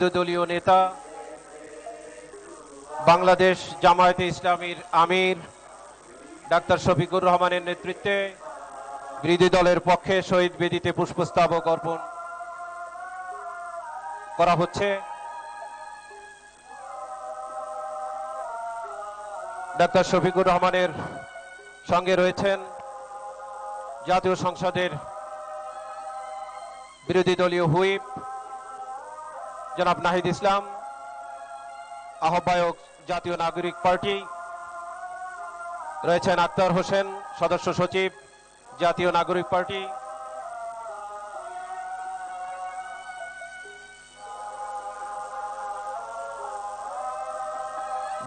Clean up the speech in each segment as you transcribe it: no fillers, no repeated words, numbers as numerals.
দলীয় নেতা বাংলাদেশ জামায়াতে ইসলামীর আমির ডাক্তার শফিকুর রহমানের নেতৃত্বে বিরোধী দলের পক্ষে শহীদ বেদিতে পুষ্পস্তবক অর্পণ করা হচ্ছে। ডাক্তার শফিকুর রহমানের সঙ্গে রয়েছেন জাতীয় সংসদের বিরোধী দলীয় হুইপ জনাব নাহিদ ইসলাম, আহ্বায়ক জাতীয় নাগরিক পার্টি, রয়েছেন আক্তার হোসেন, সদস্য সচিব জাতীয় নাগরিক পার্টি,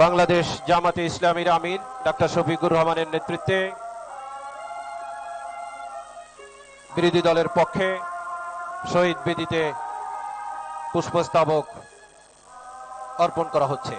বাংলাদেশ জামাতে ইসলামীর আমির ডাক্তার শফিকুর রহমানের নেতৃত্বে বিরোধী দলের পক্ষে শহীদ বেদিতে পুষ্পস্তবক অর্পণ করা হচ্ছে।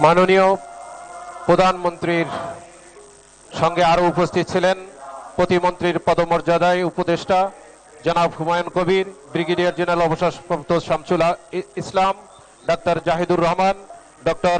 মাননীয় প্রধানমন্ত্রীর সঙ্গে আরো উপস্থিত ছিলেন প্রতিমন্ত্রীর পদমর্যাদায় উপদেষ্টা জনাব হুমায়ুন কবির, ব্রিগেডিয়ার জেনারেল অবসরপ্রাপ্ত শামসুল ইসলাম, ডাক্তার জাহিদুর রহমান, ডক্টর